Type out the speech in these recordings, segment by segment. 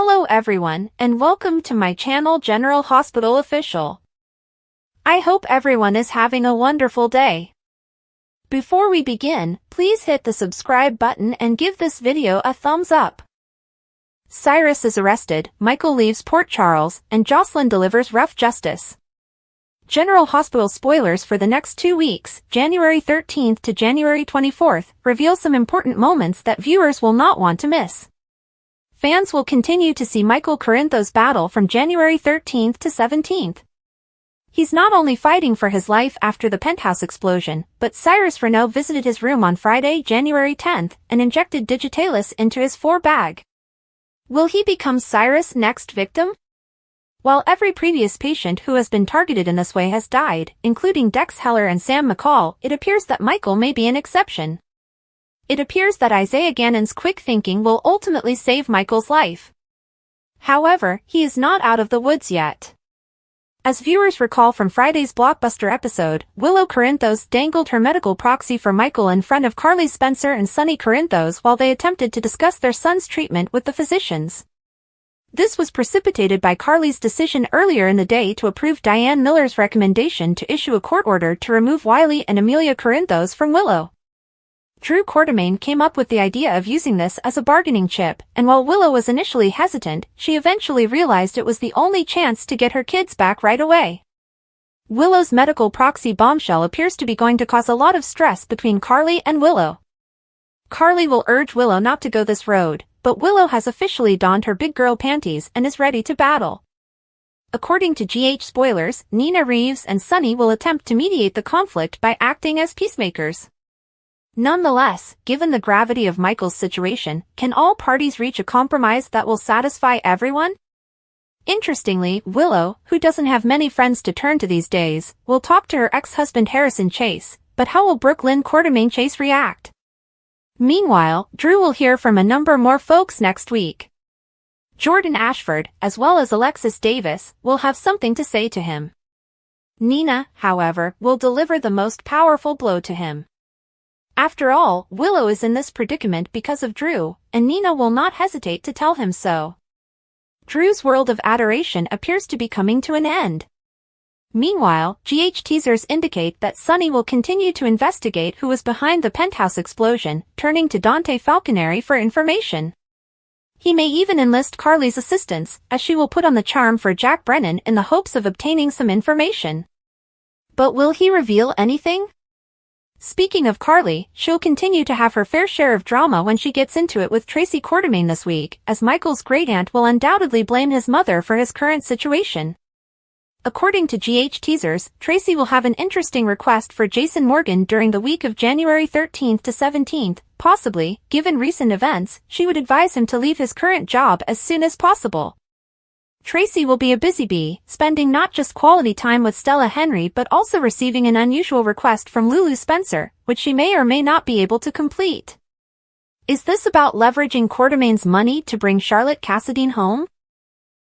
Hello everyone, and welcome to my channel General Hospital Official. I hope everyone is having a wonderful day. Before we begin, please hit the subscribe button and give this video a thumbs up. Cyrus is arrested, Michael leaves Port Charles, and Jocelyn delivers rough justice. General Hospital spoilers for the next 2 weeks, January 13th to January 24th, reveal some important moments that viewers will not want to miss. Fans will continue to see Michael Corinthos battle from January 13th to 17th. He's not only fighting for his life after the penthouse explosion, but Cyrus Renaud visited his room on Friday, January 10th, and injected digitalis into his bag. Will he become Cyrus' next victim? While every previous patient who has been targeted in this way has died, including Dex Heller and Sam McCall, it appears that Michael may be an exception. It appears that Isaiah Gannon's quick thinking will ultimately save Michael's life. However, he is not out of the woods yet. As viewers recall from Friday's blockbuster episode, Willow Corinthos dangled her medical proxy for Michael in front of Carly Spencer and Sonny Corinthos while they attempted to discuss their son's treatment with the physicians. This was precipitated by Carly's decision earlier in the day to approve Diane Miller's recommendation to issue a court order to remove Wiley and Amelia Corinthos from Willow. Drew Quartermaine came up with the idea of using this as a bargaining chip, and while Willow was initially hesitant, she eventually realized it was the only chance to get her kids back right away. Willow's medical proxy bombshell appears to be going to cause a lot of stress between Carly and Willow. Carly will urge Willow not to go this road, but Willow has officially donned her big girl panties and is ready to battle. According to GH spoilers, Nina Reeves and Sonny will attempt to mediate the conflict by acting as peacemakers. Nonetheless, given the gravity of Michael's situation, can all parties reach a compromise that will satisfy everyone? Interestingly, Willow, who doesn't have many friends to turn to these days, will talk to her ex-husband Harrison Chase, but how will Brooklyn Quartermaine Chase react? Meanwhile, Drew will hear from a number more folks next week. Jordan Ashford, as well as Alexis Davis, will have something to say to him. Nina, however, will deliver the most powerful blow to him. After all, Willow is in this predicament because of Drew, and Nina will not hesitate to tell him so. Drew's world of adoration appears to be coming to an end. Meanwhile, GH teasers indicate that Sonny will continue to investigate who was behind the penthouse explosion, turning to Dante Falconeri for information. He may even enlist Carly's assistance, as she will put on the charm for Jack Brennan in the hopes of obtaining some information. But will he reveal anything? Speaking of Carly, she'll continue to have her fair share of drama when she gets into it with Tracy Quartermaine this week, as Michael's great-aunt will undoubtedly blame his mother for his current situation. According to GH teasers, Tracy will have an interesting request for Jason Morgan during the week of January 13th to 17th, possibly, given recent events, she would advise him to leave his current job as soon as possible. Tracy will be a busy bee, spending not just quality time with Stella Henry but also receiving an unusual request from Lulu Spencer, which she may or may not be able to complete. Is this about leveraging Quartermaine's money to bring Charlotte Cassadine home?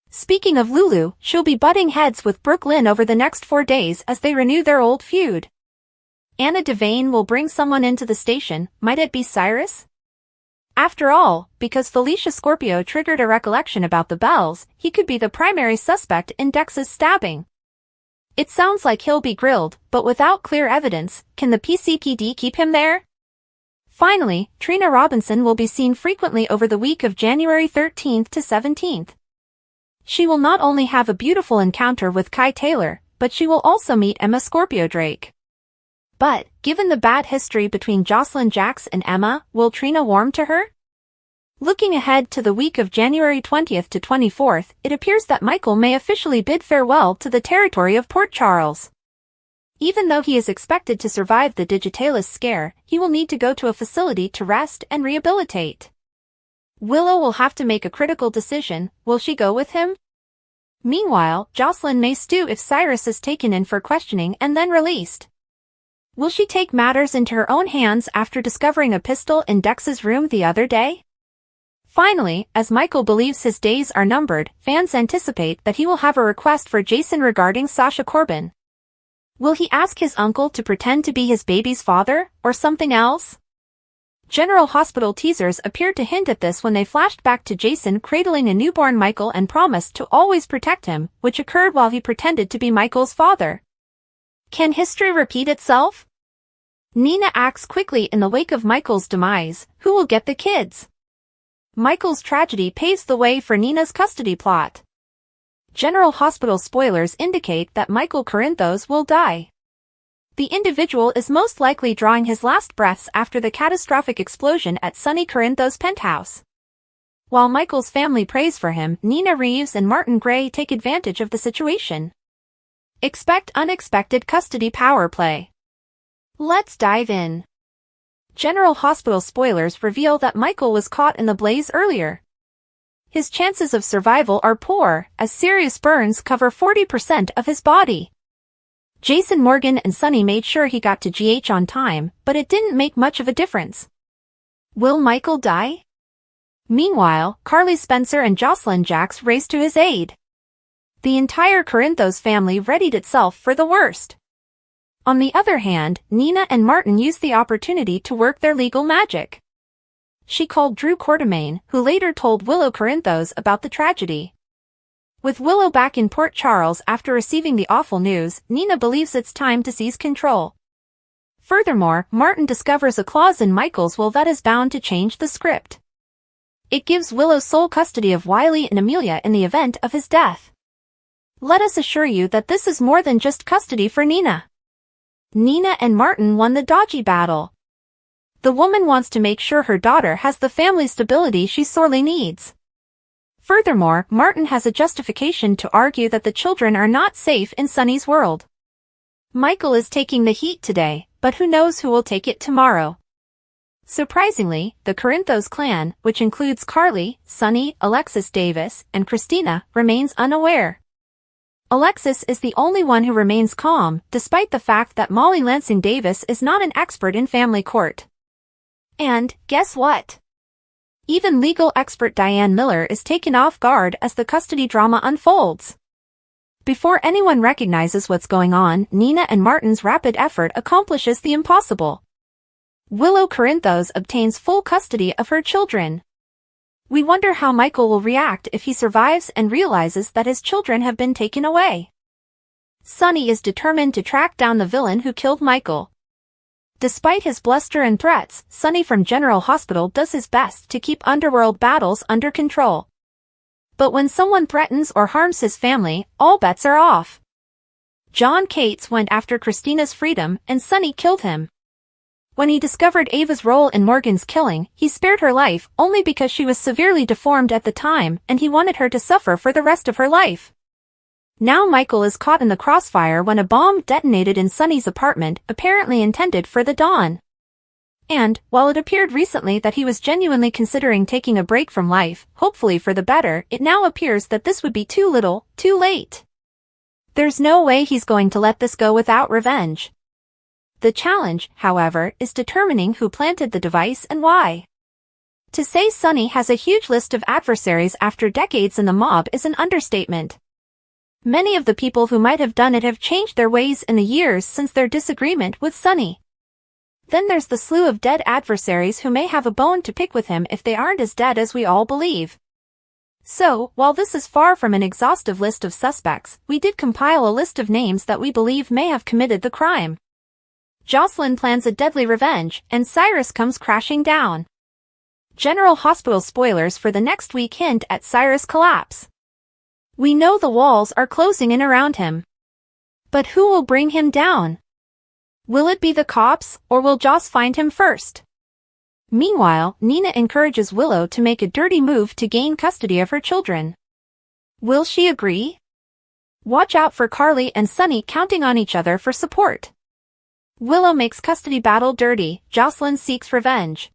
Speaking of Lulu, she'll be butting heads with Brooklyn over the next 4 days as they renew their old feud. Anna Devane will bring someone into the station, might it be Cyrus? After all, because Felicia Scorpio triggered a recollection about the bells, he could be the primary suspect in Dex's stabbing. It sounds like he'll be grilled, but without clear evidence, can the PCPD keep him there? Finally, Trina Robinson will be seen frequently over the week of January 13th to 17th. She will not only have a beautiful encounter with Kai Taylor, but she will also meet Emma Scorpio Drake. But, given the bad history between Jocelyn Jax and Emma, will Trina warm to her? Looking ahead to the week of January 20th to 24th, it appears that Michael may officially bid farewell to the territory of Port Charles. Even though he is expected to survive the digitalis scare, he will need to go to a facility to rest and rehabilitate. Willow will have to make a critical decision. Will she go with him? Meanwhile, Jocelyn may stew if Cyrus is taken in for questioning and then released. Will she take matters into her own hands after discovering a pistol in Dex's room the other day? Finally, as Michael believes his days are numbered, fans anticipate that he will have a request for Jason regarding Sasha Corbin. Will he ask his uncle to pretend to be his baby's father, or something else? General Hospital teasers appeared to hint at this when they flashed back to Jason cradling a newborn Michael and promised to always protect him, which occurred while he pretended to be Michael's father. Can history repeat itself? Nina acts quickly in the wake of Michael's demise. Who will get the kids? Michael's tragedy paves the way for Nina's custody plot. General Hospital spoilers indicate that Michael Corinthos will die. The individual is most likely drawing his last breaths after the catastrophic explosion at Sonny Corinthos' penthouse. While Michael's family prays for him, Nina Reeves and Martin Gray take advantage of the situation. Expect unexpected custody power play. Let's dive in. General Hospital spoilers reveal that Michael was caught in the blaze earlier. His chances of survival are poor, as serious burns cover 40% of his body. Jason Morgan and Sonny made sure he got to GH on time, but it didn't make much of a difference. Will Michael die? Meanwhile, Carly Spencer and Jocelyn Jacks raced to his aid. The entire Corinthos family readied itself for the worst. On the other hand, Nina and Martin used the opportunity to work their legal magic. She called Drew Quartermain, who later told Willow Corinthos about the tragedy. With Willow back in Port Charles after receiving the awful news, Nina believes it's time to seize control. Furthermore, Martin discovers a clause in Michael's will that is bound to change the script. It gives Willow sole custody of Wiley and Amelia in the event of his death. Let us assure you that this is more than just custody for Nina. Nina and Martin won the dodgy battle. The woman wants to make sure her daughter has the family stability she sorely needs. Furthermore, Martin has a justification to argue that the children are not safe in Sonny's world. Michael is taking the heat today, but who knows who will take it tomorrow. Surprisingly, the Corinthos clan, which includes Carly, Sonny, Alexis Davis, and Christina, remains unaware. Alexis is the only one who remains calm, despite the fact that Molly Lansing Davis is not an expert in family court. And, guess what? Even legal expert Diane Miller is taken off guard as the custody drama unfolds. Before anyone recognizes what's going on, Nina and Martin's rapid effort accomplishes the impossible. Willow Corinthos obtains full custody of her children. We wonder how Michael will react if he survives and realizes that his children have been taken away. Sonny is determined to track down the villain who killed Michael. Despite his bluster and threats, Sonny from General Hospital does his best to keep underworld battles under control. But when someone threatens or harms his family, all bets are off. John Cates went after Christina's freedom, and Sonny killed him. When he discovered Ava's role in Morgan's killing, he spared her life only because she was severely deformed at the time, and he wanted her to suffer for the rest of her life. Now Michael is caught in the crossfire when a bomb detonated in Sonny's apartment, apparently intended for the dawn. And, while it appeared recently that he was genuinely considering taking a break from life, hopefully for the better, it now appears that this would be too little, too late. There's no way he's going to let this go without revenge. The challenge, however, is determining who planted the device and why. To say Sonny has a huge list of adversaries after decades in the mob is an understatement. Many of the people who might have done it have changed their ways in the years since their disagreement with Sonny. Then there's the slew of dead adversaries who may have a bone to pick with him if they aren't as dead as we all believe. So, while this is far from an exhaustive list of suspects, we did compile a list of names that we believe may have committed the crime. Jocelyn plans a deadly revenge, and Cyrus comes crashing down. General Hospital spoilers for the next week hint at Cyrus' collapse. We know the walls are closing in around him. But who will bring him down? Will it be the cops, or will Joss find him first? Meanwhile, Nina encourages Willow to make a dirty move to gain custody of her children. Will she agree? Watch out for Carly and Sonny counting on each other for support. Willow makes custody battle dirty, Jocelyn seeks revenge.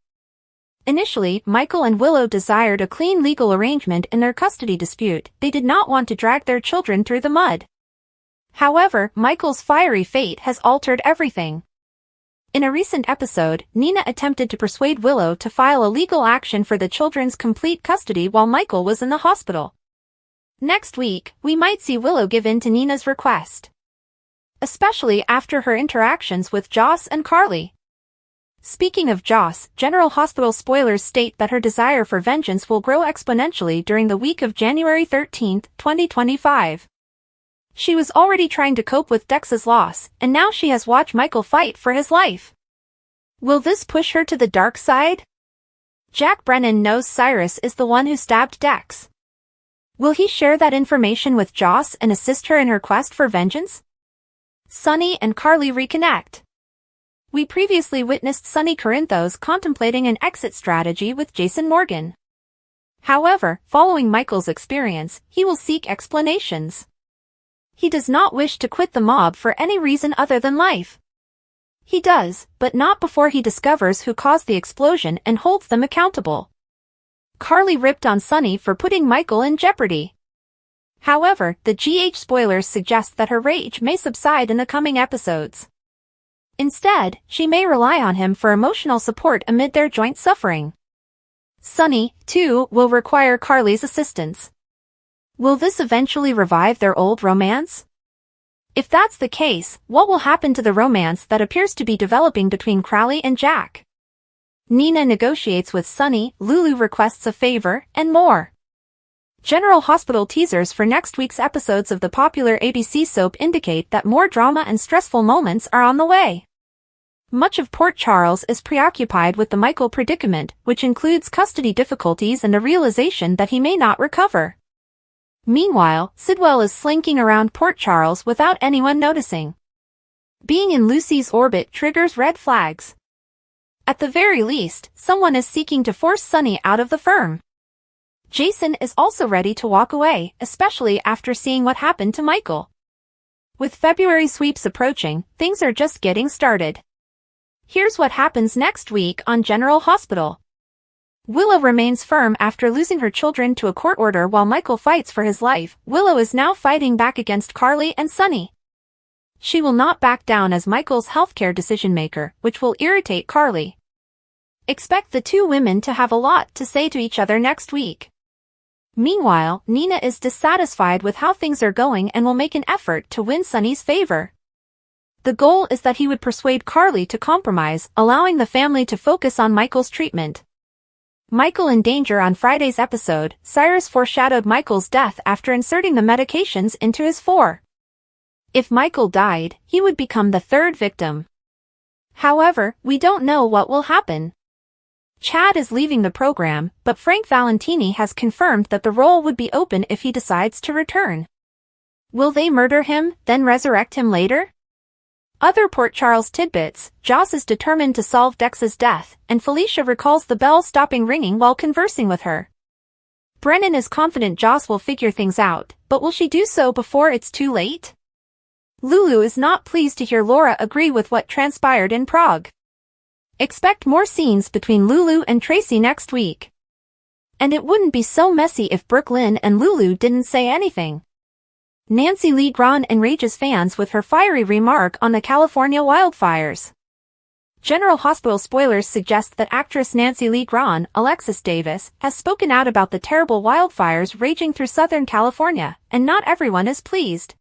Initially, Michael and Willow desired a clean legal arrangement in their custody dispute. They did not want to drag their children through the mud. However, Michael's fiery fate has altered everything. In a recent episode, Nina attempted to persuade Willow to file a legal action for the children's complete custody while Michael was in the hospital. Next week, we might see Willow give in to Nina's request. Especially after her interactions with Joss and Carly. Speaking of Joss, General Hospital spoilers state that her desire for vengeance will grow exponentially during the week of January 13, 2025. She was already trying to cope with Dex's loss, and now she has watched Michael fight for his life. Will this push her to the dark side? Jack Brennan knows Cyrus is the one who stabbed Dex. Will he share that information with Joss and assist her in her quest for vengeance? Sonny and Carly reconnect. We previously witnessed Sonny Corinthos contemplating an exit strategy with Jason Morgan. However, following Michael's experience, he will seek explanations. He does not wish to quit the mob for any reason other than life. He does, but not before he discovers who caused the explosion and holds them accountable. Carly ripped on Sonny for putting Michael in jeopardy. However, the GH spoilers suggest that her rage may subside in the coming episodes. Instead, she may rely on him for emotional support amid their joint suffering. Sonny, too, will require Carly's assistance. Will this eventually revive their old romance? If that's the case, what will happen to the romance that appears to be developing between Crowley and Jack? Nina negotiates with Sonny, Lulu requests a favor, and more. General Hospital teasers for next week's episodes of the popular ABC soap indicate that more drama and stressful moments are on the way. Much of Port Charles is preoccupied with the Michael predicament, which includes custody difficulties and the realization that he may not recover. Meanwhile, Sidwell is slinking around Port Charles without anyone noticing. Being in Lucy's orbit triggers red flags. At the very least, someone is seeking to force Sonny out of the firm. Jason is also ready to walk away, especially after seeing what happened to Michael. With February sweeps approaching, things are just getting started. Here's what happens next week on General Hospital. Willow remains firm after losing her children to a court order while Michael fights for his life. Willow is now fighting back against Carly and Sonny. She will not back down as Michael's healthcare decision-maker, which will irritate Carly. Expect the two women to have a lot to say to each other next week. Meanwhile, Nina is dissatisfied with how things are going and will make an effort to win Sonny's favor. The goal is that he would persuade Carly to compromise, allowing the family to focus on Michael's treatment. Michael in danger on Friday's episode, Cyrus foreshadowed Michael's death after inserting the medications into his fore. If Michael died, he would become the third victim. However, we don't know what will happen. Chad is leaving the program, but Frank Valentini has confirmed that the role would be open if he decides to return. Will they murder him, then resurrect him later? Other Port Charles tidbits: Joss is determined to solve Dex's death, and Felicia recalls the bell stopping ringing while conversing with her. Brennan is confident Joss will figure things out, but will she do so before it's too late? Lulu is not pleased to hear Laura agree with what transpired in Prague. Expect more scenes between Lulu and Tracy next week. And it wouldn't be so messy if Brooklyn and Lulu didn't say anything. Nancy Lee Grahn enrages fans with her fiery remark on the California wildfires. General Hospital spoilers suggest that actress Nancy Lee Grahn, Alexis Davis, has spoken out about the terrible wildfires raging through Southern California, and not everyone is pleased.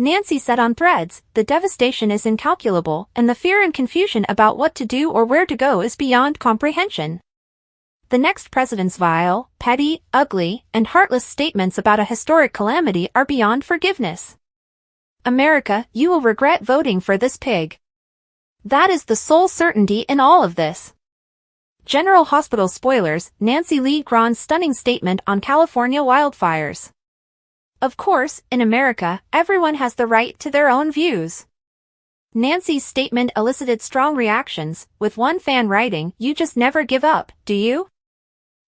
Nancy said on Threads, "The devastation is incalculable, and the fear and confusion about what to do or where to go is beyond comprehension." The next president's vile, petty, ugly, and heartless statements about a historic calamity are beyond forgiveness. America, you will regret voting for this pig. That is the sole certainty in all of this. General Hospital spoilers: Nancy Lee Grahn's stunning statement on California wildfires. Of course, in America, everyone has the right to their own views. Nancy's statement elicited strong reactions, with one fan writing, "You just never give up, do you?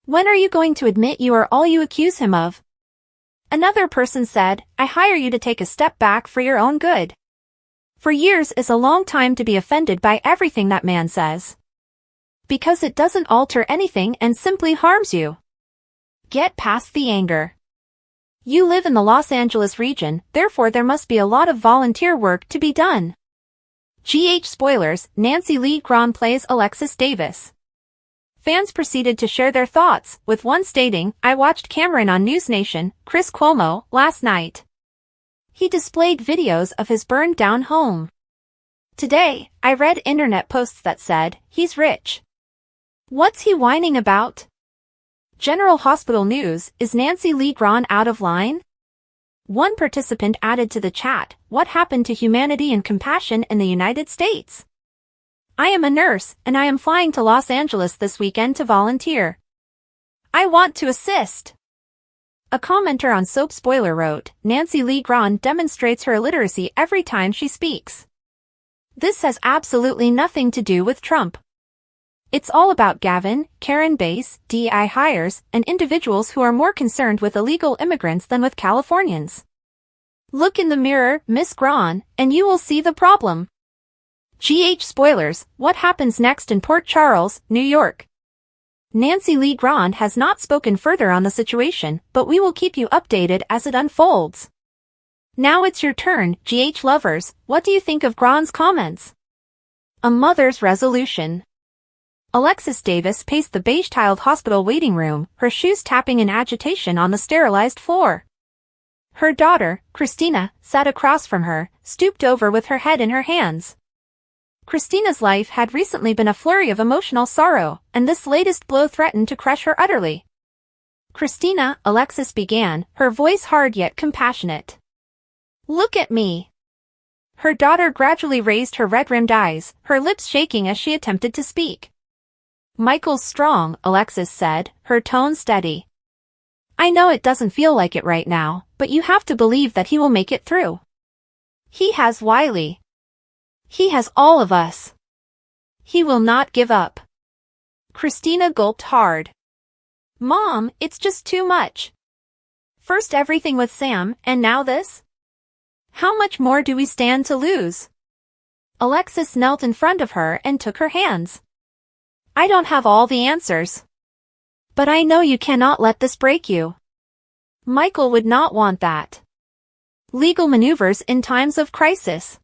When are you going to admit you are all you accuse him of?" Another person said, "I hire you to take a step back for your own good. For years is a long time to be offended by everything that man says. Because it doesn't alter anything and simply harms you. Get past the anger. You live in the Los Angeles region, therefore there must be a lot of volunteer work to be done." GH spoilers: Nancy Lee Grahn plays Alexis Davis. Fans proceeded to share their thoughts, with one stating, "I watched Cameron on News Nation, Chris Cuomo, last night. He displayed videos of his burned-down home. Today, I read internet posts that said, he's rich. What's he whining about? General Hospital News, is Nancy Lee Grahn out of line? One participant added to the chat, what happened to humanity and compassion in the United States? I am a nurse, and I am flying to Los Angeles this weekend to volunteer. I want to assist. A commenter on Soap Spoiler wrote, Nancy Lee Grahn demonstrates her illiteracy every time she speaks. This has absolutely nothing to do with Trump. It's all about Gavin, Karen Bass, DI hires, and individuals who are more concerned with illegal immigrants than with Californians. Look in the mirror, Miss Grahn, and you will see the problem. GH spoilers, what happens next in Port Charles, New York? Nancy Lee Grahn has not spoken further on the situation, but we will keep you updated as it unfolds. Now it's your turn, GH lovers, what do you think of Grahn's comments? A mother's resolution. Alexis Davis paced the beige-tiled hospital waiting room, her shoes tapping in agitation on the sterilized floor. Her daughter, Christina, sat across from her, stooped over with her head in her hands. Christina's life had recently been a flurry of emotional sorrow, and this latest blow threatened to crush her utterly. Christina, Alexis began, her voice hard yet compassionate. Look at me. Her daughter gradually raised her red-rimmed eyes, her lips shaking as she attempted to speak. Michael's strong, Alexis said, her tone steady. I know it doesn't feel like it right now, but you have to believe that he will make it through. He has Wiley. He has all of us. He will not give up. Christina gulped hard. Mom, it's just too much. First everything with Sam, and now this? How much more do we stand to lose? Alexis knelt in front of her and took her hands. I don't have all the answers. But I know you cannot let this break you. Michael would not want that. Legal maneuvers in times of crisis.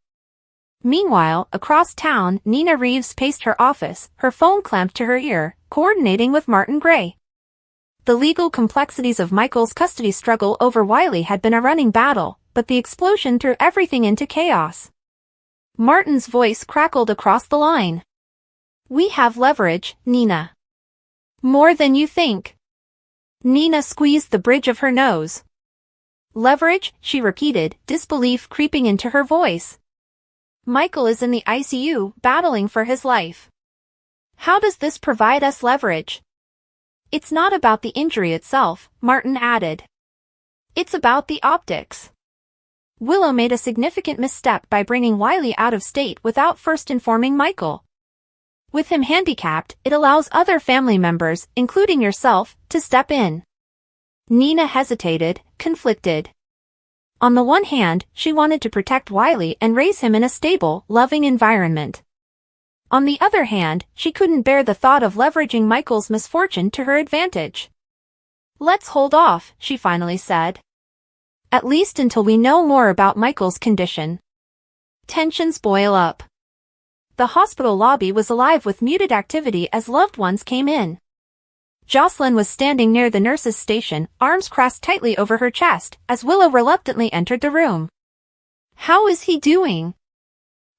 Meanwhile, across town, Nina Reeves paced her office, her phone clamped to her ear, coordinating with Martin Gray. The legal complexities of Michael's custody struggle over Wiley had been a running battle, but the explosion threw everything into chaos. Martin's voice crackled across the line. We have leverage, Nina. More than you think. Nina squeezed the bridge of her nose. Leverage, she repeated, disbelief creeping into her voice. Michael is in the ICU, battling for his life. How does this provide us leverage? It's not about the injury itself, Martin added. It's about the optics. Willow made a significant misstep by bringing Wiley out of state without first informing Michael. With him handicapped, it allows other family members, including yourself, to step in. Nina hesitated, conflicted. On the one hand, she wanted to protect Wiley and raise him in a stable, loving environment. On the other hand, she couldn't bear the thought of leveraging Michael's misfortune to her advantage. Let's hold off, she finally said. At least until we know more about Michael's condition. Tensions boil up. The hospital lobby was alive with muted activity as loved ones came in. Jocelyn was standing near the nurse's station, arms crossed tightly over her chest, as Willow reluctantly entered the room. How is he doing?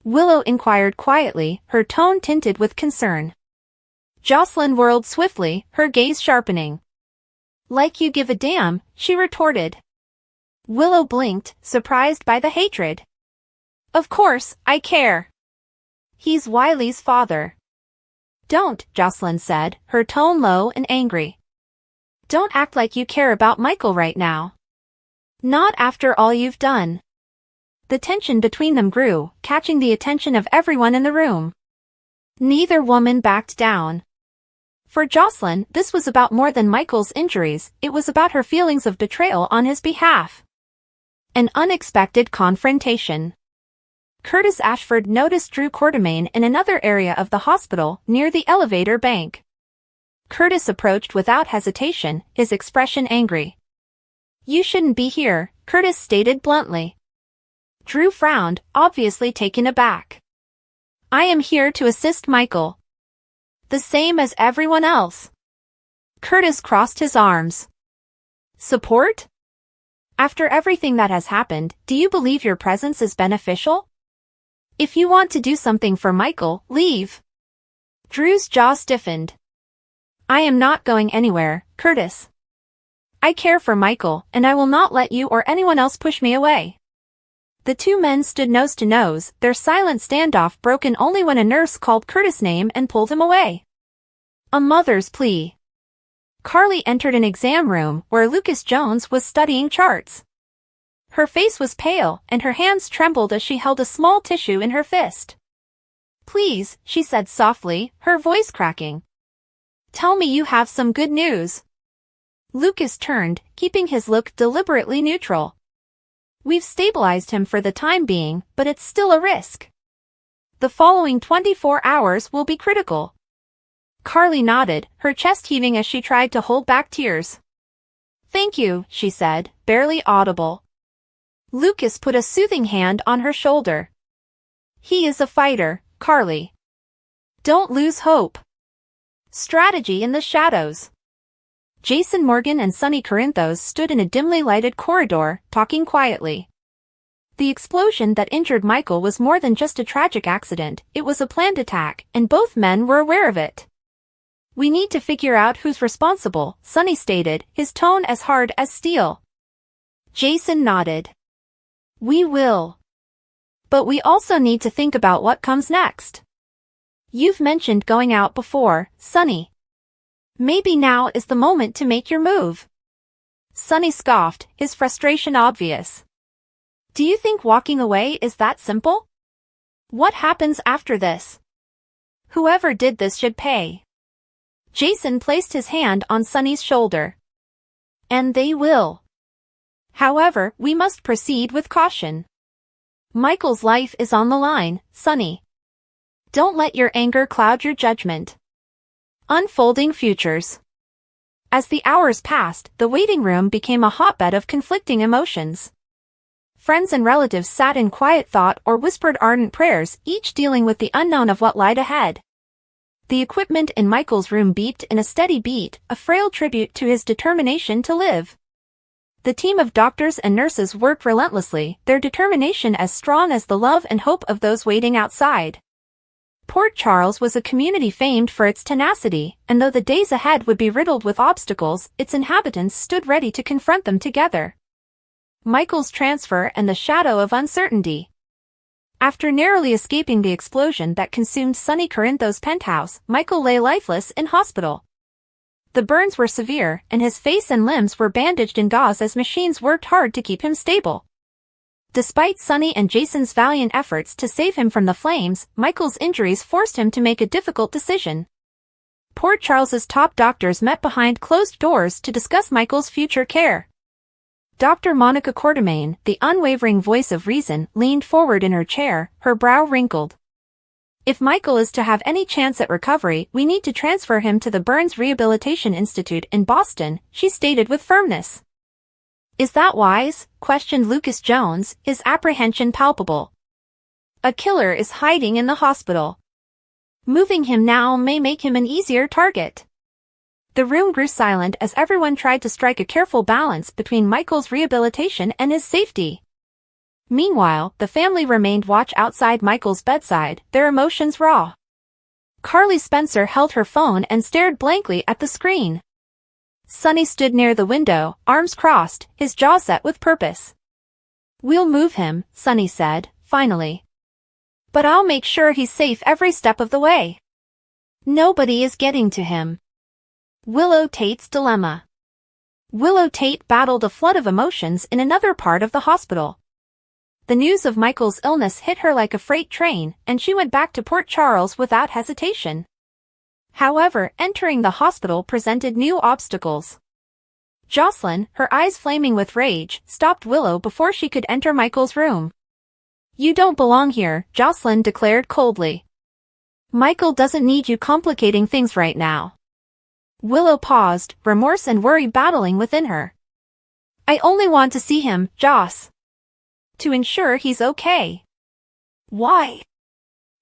Willow inquired quietly, her tone tinted with concern. Jocelyn whirled swiftly, her gaze sharpening. Like you give a damn, she retorted. Willow blinked, surprised by the hatred. Of course, I care. He's Wiley's father. Don't, Jocelyn said, her tone low and angry. Don't act like you care about Michael right now. Not after all you've done. The tension between them grew, catching the attention of everyone in the room. Neither woman backed down. For Jocelyn, this was about more than Michael's injuries, it was about her feelings of betrayal on his behalf. An unexpected confrontation. Curtis Ashford noticed Drew Quartermain in another area of the hospital, near the elevator bank. Curtis approached without hesitation, his expression angry. You shouldn't be here, Curtis stated bluntly. Drew frowned, obviously taken aback. I am here to assist Michael. The same as everyone else. Curtis crossed his arms. Support? After everything that has happened, do you believe your presence is beneficial? If you want to do something for Michael, leave. Drew's jaw stiffened. I am not going anywhere, Curtis. I care for Michael, and I will not let you or anyone else push me away. The two men stood nose to nose, their silent standoff broken only when a nurse called Curtis' name and pulled him away. A mother's plea. Carly entered an exam room where Lucas Jones was studying charts. Her face was pale, and her hands trembled as she held a small tissue in her fist. Please, she said softly, her voice cracking. Tell me you have some good news. Lucas turned, keeping his look deliberately neutral. We've stabilized him for the time being, but it's still a risk. The following 24 hours will be critical. Carly nodded, her chest heaving as she tried to hold back tears. Thank you, she said, barely audible. Lucas put a soothing hand on her shoulder. He is a fighter, Carly. Don't lose hope. Strategy in the shadows. Jason Morgan and Sonny Corinthos stood in a dimly lighted corridor, talking quietly. The explosion that injured Michael was more than just a tragic accident, it was a planned attack, and both men were aware of it. We need to figure out who's responsible, Sonny stated, his tone as hard as steel. Jason nodded. We will. But we also need to think about what comes next. You've mentioned going out before, Sonny. Maybe now is the moment to make your move. Sonny scoffed, his frustration obvious. Do you think walking away is that simple? What happens after this? Whoever did this should pay. Jason placed his hand on Sonny's shoulder. And they will. However, we must proceed with caution. Michael's life is on the line, Sonny. Don't let your anger cloud your judgment. Unfolding futures. As the hours passed, the waiting room became a hotbed of conflicting emotions. Friends and relatives sat in quiet thought or whispered ardent prayers, each dealing with the unknown of what lied ahead. The equipment in Michael's room beeped in a steady beat, a frail tribute to his determination to live. The team of doctors and nurses worked relentlessly, their determination as strong as the love and hope of those waiting outside. Port Charles was a community famed for its tenacity, and though the days ahead would be riddled with obstacles, its inhabitants stood ready to confront them together. Michael's transfer and the shadow of uncertainty. After narrowly escaping the explosion that consumed Sonny Corinthos' penthouse, Michael lay lifeless in hospital. The burns were severe, and his face and limbs were bandaged in gauze as machines worked hard to keep him stable. Despite Sonny and Jason's valiant efforts to save him from the flames, Michael's injuries forced him to make a difficult decision. Port Charles's top doctors met behind closed doors to discuss Michael's future care. Dr. Monica Quartermain, the unwavering voice of reason, leaned forward in her chair, her brow wrinkled. If Michael is to have any chance at recovery, we need to transfer him to the Burns Rehabilitation Institute in Boston, she stated with firmness. Is that wise? Questioned Lucas Jones, his apprehension palpable. A killer is hiding in the hospital. Moving him now may make him an easier target. The room grew silent as everyone tried to strike a careful balance between Michael's rehabilitation and his safety. Meanwhile, the family remained watch outside Michael's bedside, their emotions raw. Carly Spencer held her phone and stared blankly at the screen. Sonny stood near the window, arms crossed, his jaw set with purpose. We'll move him, Sonny said, finally. But I'll make sure he's safe every step of the way. Nobody is getting to him. Willow Tate's dilemma. Willow Tate battled a flood of emotions in another part of the hospital. The news of Michael's illness hit her like a freight train, and she went back to Port Charles without hesitation. However, entering the hospital presented new obstacles. Jocelyn, her eyes flaming with rage, stopped Willow before she could enter Michael's room. You don't belong here, Jocelyn declared coldly. Michael doesn't need you complicating things right now. Willow paused, remorse and worry battling within her. I only want to see him, Joss. To ensure he's okay. Why?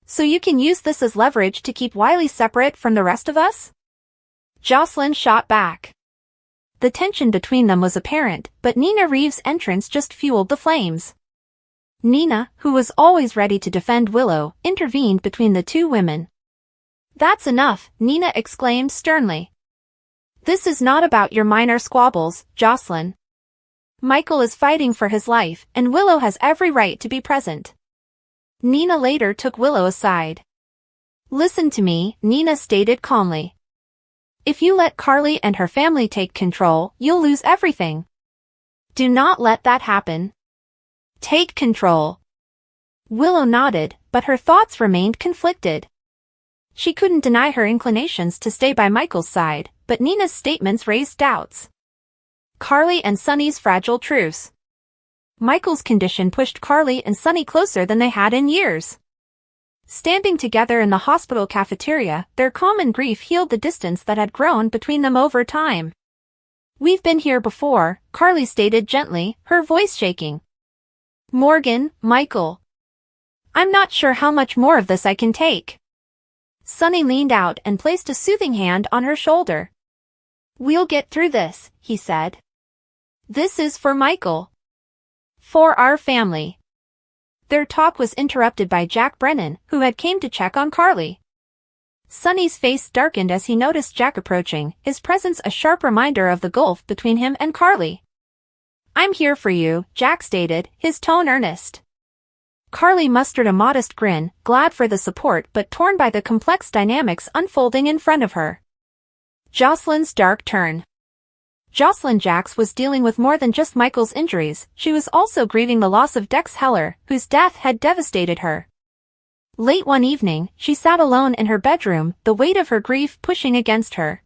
So you can use this as leverage to keep Wiley separate from the rest of us? Jocelyn shot back. The tension between them was apparent, but Nina Reeves' entrance just fueled the flames. Nina, who was always ready to defend Willow, intervened between the two women. "That's enough," Nina exclaimed sternly. "This is not about your minor squabbles, Jocelyn. Michael is fighting for his life, and Willow has every right to be present." Nina later took Willow aside. "Listen to me," Nina stated calmly. "If you let Carly and her family take control, you'll lose everything. Do not let that happen. Take control." Willow nodded, but her thoughts remained conflicted. She couldn't deny her inclinations to stay by Michael's side, but Nina's statements raised doubts. Carly and Sonny's fragile truce. Michael's condition pushed Carly and Sonny closer than they had in years. Standing together in the hospital cafeteria, their common grief healed the distance that had grown between them over time. "We've been here before," Carly stated gently, her voice shaking. "Morgan, Michael. I'm not sure how much more of this I can take." Sonny leaned out and placed a soothing hand on her shoulder. "We'll get through this," he said. "This is for Michael. For our family." Their talk was interrupted by Jack Brennan, who had came to check on Carly. Sonny's face darkened as he noticed Jack approaching, his presence a sharp reminder of the gulf between him and Carly. "I'm here for you," Jack stated, his tone earnest. Carly mustered a modest grin, glad for the support but torn by the complex dynamics unfolding in front of her. Jocelyn's dark turn. Jocelyn Jacks was dealing with more than just Michael's injuries, she was also grieving the loss of Dex Heller, whose death had devastated her. Late one evening, she sat alone in her bedroom, the weight of her grief pushing against her.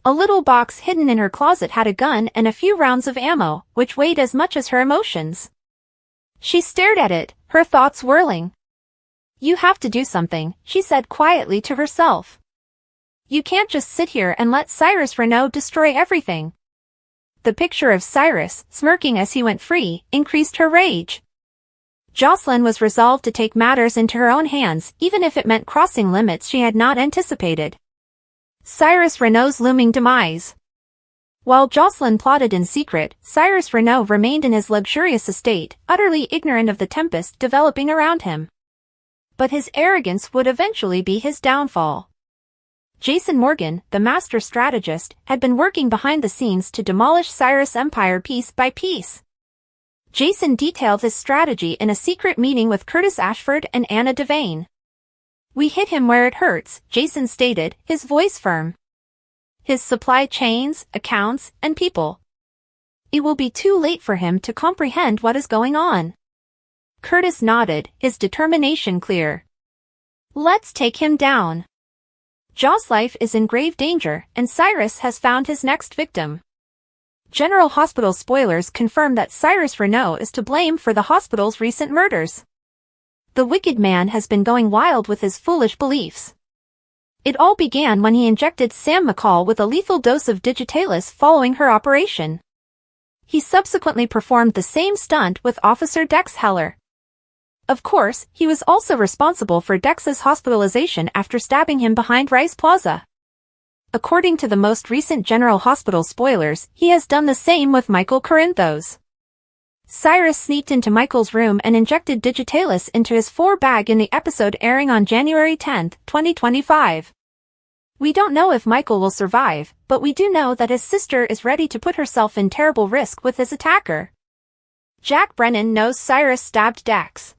A little box hidden in her closet had a gun and a few rounds of ammo, which weighed as much as her emotions. She stared at it, her thoughts whirling. "You have to do something," she said quietly to herself. "You can't just sit here and let Cyrus Renaud destroy everything." The picture of Cyrus, smirking as he went free, increased her rage. Jocelyn was resolved to take matters into her own hands, even if it meant crossing limits she had not anticipated. Cyrus Renaud's looming demise. While Jocelyn plotted in secret, Cyrus Renaud remained in his luxurious estate, utterly ignorant of the tempest developing around him. But his arrogance would eventually be his downfall. Jason Morgan, the master strategist, had been working behind the scenes to demolish Cyrus' empire piece by piece. Jason detailed his strategy in a secret meeting with Curtis Ashford and Anna Devane. "We hit him where it hurts," Jason stated, his voice firm. "His supply chains, accounts, and people. It will be too late for him to comprehend what is going on." Curtis nodded, his determination clear. "Let's take him down. Jo's life is in grave danger, and Cyrus has found his next victim." General Hospital spoilers confirm that Cyrus Renaud is to blame for the hospital's recent murders. The wicked man has been going wild with his foolish beliefs. It all began when he injected Sam McCall with a lethal dose of digitalis following her operation. He subsequently performed the same stunt with Officer Dex Heller. Of course, he was also responsible for Dex's hospitalization after stabbing him behind Rice Plaza. According to the most recent General Hospital spoilers, he has done the same with Michael Corinthos. Cyrus sneaked into Michael's room and injected digitalis into his bag in the episode airing on January 10, 2025. We don't know if Michael will survive, but we do know that his sister is ready to put herself in terrible risk with his attacker. Jack Brennan knows Cyrus stabbed Dex.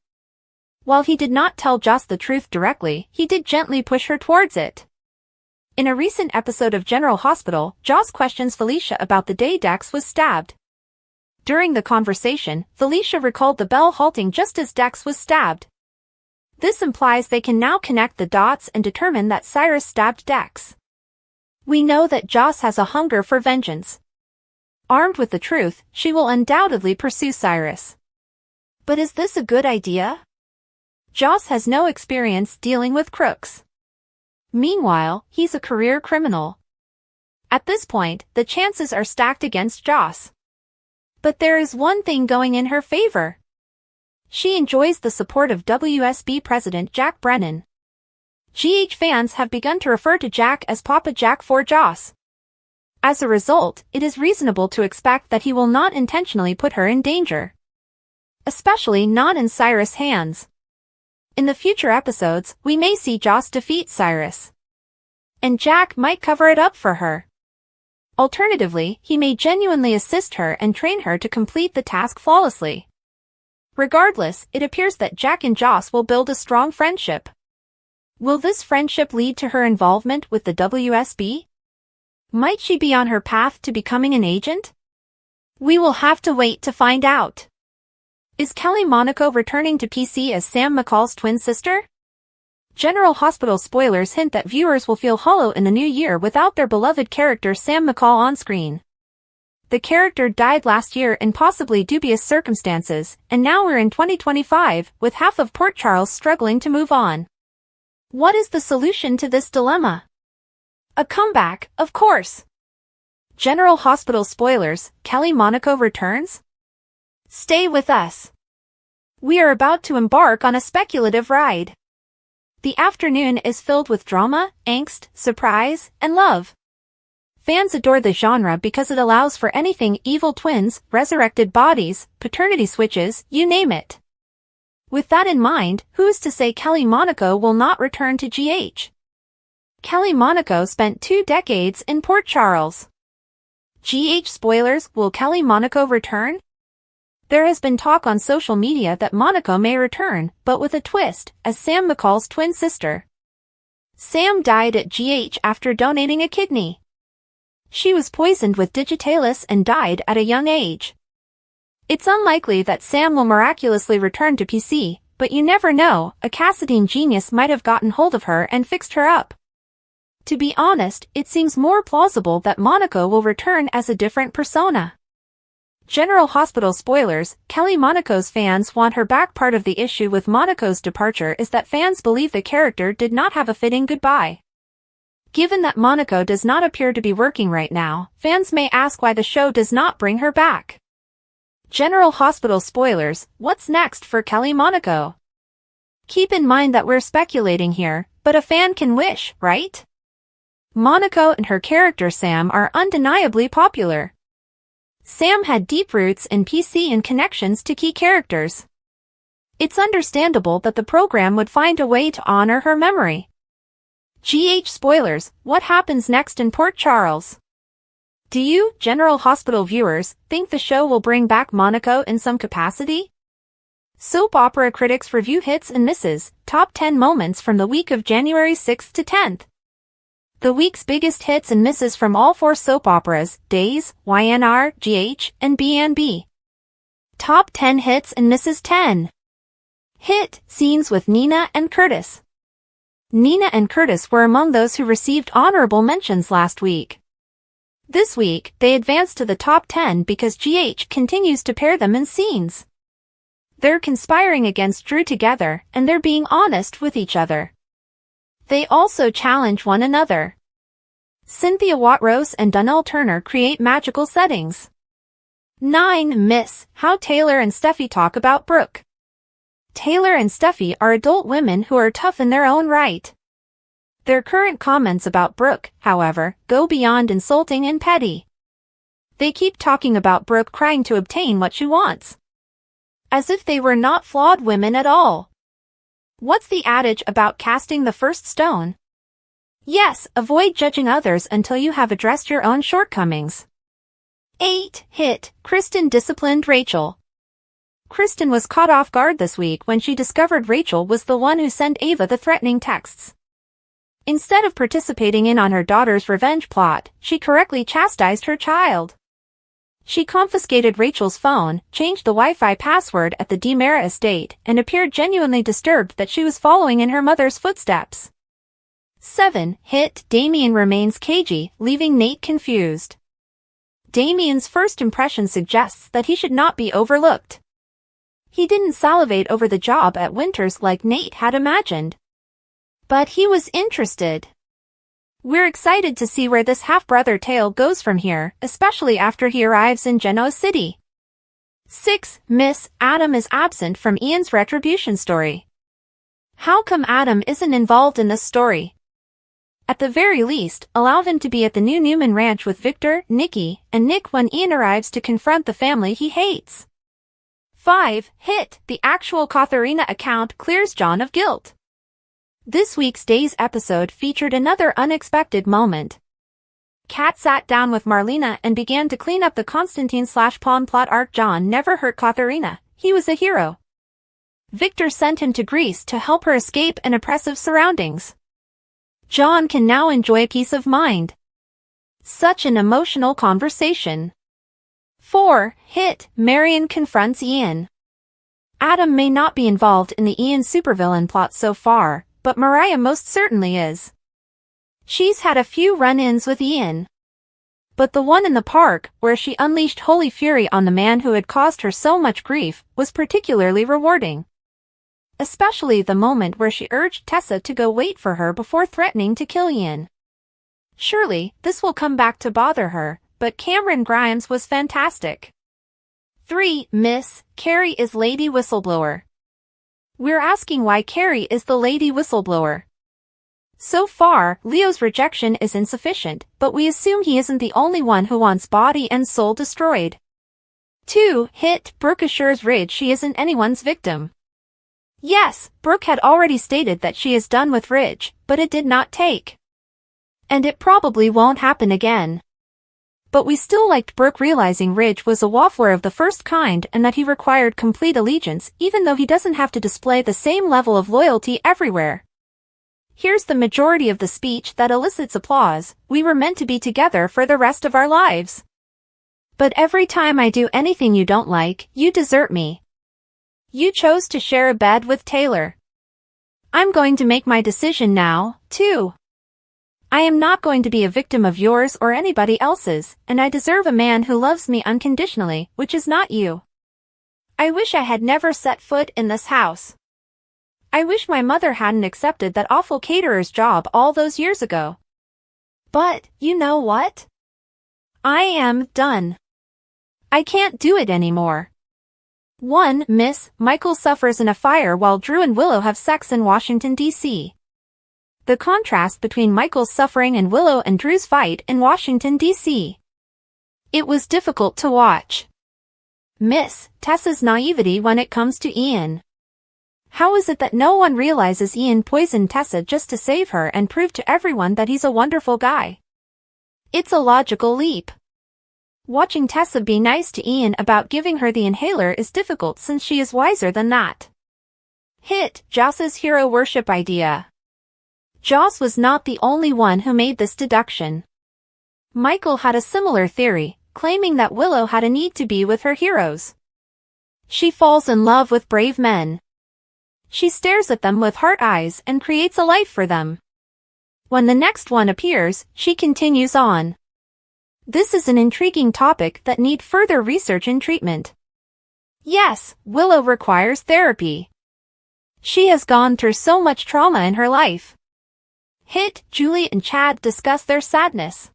While he did not tell Joss the truth directly, he did gently push her towards it. In a recent episode of General Hospital, Joss questions Felicia about the day Dex was stabbed. During the conversation, Felicia recalled the bell halting just as Dex was stabbed. This implies they can now connect the dots and determine that Cyrus stabbed Dex. We know that Joss has a hunger for vengeance. Armed with the truth, she will undoubtedly pursue Cyrus. But is this a good idea? Joss has no experience dealing with crooks. Meanwhile, he's a career criminal. At this point, the chances are stacked against Joss. But there is one thing going in her favor. She enjoys the support of WSB President Jack Brennan. GH fans have begun to refer to Jack as Papa Jack for Joss. As a result, it is reasonable to expect that he will not intentionally put her in danger. especially not in Cyrus' hands. In the future episodes, we may see Joss defeat Cyrus. And Jack might cover it up for her. Alternatively, he may genuinely assist her and train her to complete the task flawlessly. Regardless, it appears that Jack and Joss will build a strong friendship. Will this friendship lead to her involvement with the WSB? Might she be on her path to becoming an agent? We will have to wait to find out. Is Kelly Monaco returning to PC as Sam McCall's twin sister? General Hospital spoilers hint that viewers will feel hollow in the new year without their beloved character Sam McCall on screen. The character died last year in possibly dubious circumstances, and now we're in 2025, with half of Port Charles struggling to move on. What is the solution to this dilemma? A comeback, of course. General Hospital spoilers, Kelly Monaco returns? Stay with us. We are about to embark on a speculative ride. The afternoon is filled with drama, angst, surprise, and love. Fans adore the genre because it allows for anything: evil twins, resurrected bodies, paternity switches, you name it. With that in mind, who's to say Kelly Monaco will not return to GH? Kelly Monaco spent 2 decades in Port Charles. GH spoilers, will Kelly Monaco return? There has been talk on social media that Monaco may return, but with a twist, as Sam McCall's twin sister. Sam died at GH after donating a kidney. She was poisoned with digitalis and died at a young age. It's unlikely that Sam will miraculously return to PC, but you never know, a Cassadine genius might have gotten hold of her and fixed her up. To be honest, it seems more plausible that Monaco will return as a different persona. General Hospital spoilers, Kelly Monaco's fans want her back. Part of the issue with Monaco's departure is that fans believe the character did not have a fitting goodbye. Given that Monaco does not appear to be working right now, fans may ask why the show does not bring her back. General Hospital spoilers, what's next for Kelly Monaco? Keep in mind that we're speculating here, but a fan can wish, right? Monaco and her character Sam are undeniably popular. Sam had deep roots in PC and connections to key characters. It's understandable that the program would find a way to honor her memory. GH spoilers, what happens next in Port Charles? Do you, General Hospital viewers, think the show will bring back Monaco in some capacity? Soap opera critics review hits and misses, top 10 moments from the week of January 6th to 10th. The week's biggest hits and misses from all 4 soap operas, Days, YNR, GH, and BNB. Top 10 hits and misses. 10. Hit, scenes with Nina and Curtis. Nina and Curtis were among those who received honorable mentions last week. This week, they advanced to the top 10 because GH continues to pair them in scenes. They're conspiring against Drew together, and they're being honest with each other. They also challenge one another. Cynthia Watrose and Donnell Turner create magical settings. 9. Miss, how Taylor and Steffi talk about Brooke. Taylor and Steffi are adult women who are tough in their own right. Their current comments about Brooke, however, go beyond insulting and petty. They keep talking about Brooke crying to obtain what she wants. As if they were not flawed women at all. What's the adage about casting the first stone? Yes, avoid judging others until you have addressed your own shortcomings. 8. Hit, Kristen disciplined Rachel. Kristen was caught off guard this week when she discovered Rachel was the one who sent Ava the threatening texts. Instead of participating in on her daughter's revenge plot, she correctly chastised her child. She confiscated Rachel's phone, changed the Wi-Fi password at the DeMera estate, and appeared genuinely disturbed that she was following in her mother's footsteps. 7. Hit, Damien remains cagey, leaving Nate confused. Damien's first impression suggests that he should not be overlooked. He didn't salivate over the job at Winters like Nate had imagined. But he was interested. We're excited to see where this half-brother tale goes from here, especially after he arrives in Genoa City. 6. Miss, Adam is absent from Ian's retribution story. How come Adam isn't involved in this story? At the very least, allow him to be at the new Newman Ranch with Victor, Nikki, and Nick when Ian arrives to confront the family he hates. 5. Hit, the actual Katharina account clears John of guilt. This week's Days episode featured another unexpected moment. Kat sat down with Marlena and began to clean up the Constantine/Pawn plot arc. John never hurt Katharina. He was a hero. Victor sent him to Greece to help her escape an oppressive surroundings. John can now enjoy peace of mind. Such an emotional conversation. 4. Hit, Marion confronts Ian. Adam may not be involved in the Ian supervillain plot so far, but Mariah most certainly is. She's had a few run-ins with Ian. But the one in the park, where she unleashed holy fury on the man who had caused her so much grief, was particularly rewarding. Especially the moment where she urged Tessa to go wait for her before threatening to kill Ian. Surely, this will come back to bother her, but Cameron Grimes was fantastic. 3. Miss Carrie is Lady Whistleblower. We're asking why Carrie is the Lady Whistleblower. So far, Leo's rejection is insufficient, but we assume he isn't the only one who wants body and soul destroyed. 2. Hit, Brooke assures Ridge she isn't anyone's victim. Yes, Brooke had already stated that she is done with Ridge, but it did not take. And it probably won't happen again. But we still liked Brooke realizing Ridge was a waffler of the first kind and that he required complete allegiance even though he doesn't have to display the same level of loyalty everywhere. Here's the majority of the speech that elicits applause. We were meant to be together for the rest of our lives. But every time I do anything you don't like, you desert me. You chose to share a bed with Taylor. I'm going to make my decision now, too. I am not going to be a victim of yours or anybody else's, and I deserve a man who loves me unconditionally, which is not you. I wish I had never set foot in this house. I wish my mother hadn't accepted that awful caterer's job all those years ago. But, you know what? I am done. I can't do it anymore. 1. Miss Michael suffers in a fire while Drew and Willow have sex in Washington, D.C. The contrast between Michael's suffering and Willow and Drew's fight in Washington, D.C. It was difficult to watch. Miss Tessa's naivety when it comes to Ian. How is it that no one realizes Ian poisoned Tessa just to save her and prove to everyone that he's a wonderful guy? It's a logical leap. Watching Tessa be nice to Ian about giving her the inhaler is difficult since she is wiser than that. Hit, Joss's hero worship idea. Joss was not the only one who made this deduction. Michael had a similar theory, claiming that Willow had a need to be with her heroes. She falls in love with brave men. She stares at them with heart eyes and creates a life for them. When the next one appears, she continues on. This is an intriguing topic that need further research and treatment. Yes, Willow requires therapy. She has gone through so much trauma in her life. Hit, Julie and Chad discuss their sadness.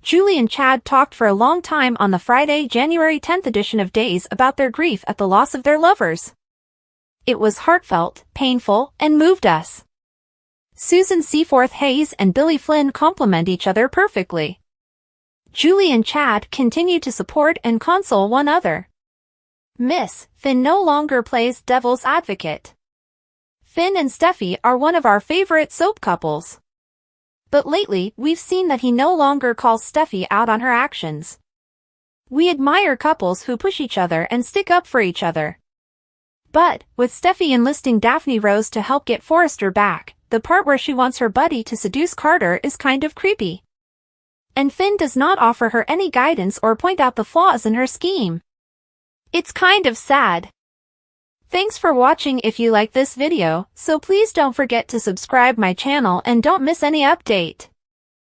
Julie and Chad talked for a long time on the Friday, January 10th edition of Days about their grief at the loss of their lovers. It was heartfelt, painful, and moved us. Susan Seaforth Hayes and Billy Flynn complement each other perfectly. Julie and Chad continue to support and console one another. Miss Finn no longer plays devil's advocate. Finn and Steffi are one of our favorite soap couples. But lately, we've seen that he no longer calls Steffi out on her actions. We admire couples who push each other and stick up for each other. But, with Steffi enlisting Daphne Rose to help get Forrester back, the part where she wants her buddy to seduce Carter is kind of creepy. And Finn does not offer her any guidance or point out the flaws in her scheme. It's kind of sad. Thanks for watching. If you like this video, so please don't forget to subscribe my channel and don't miss any update.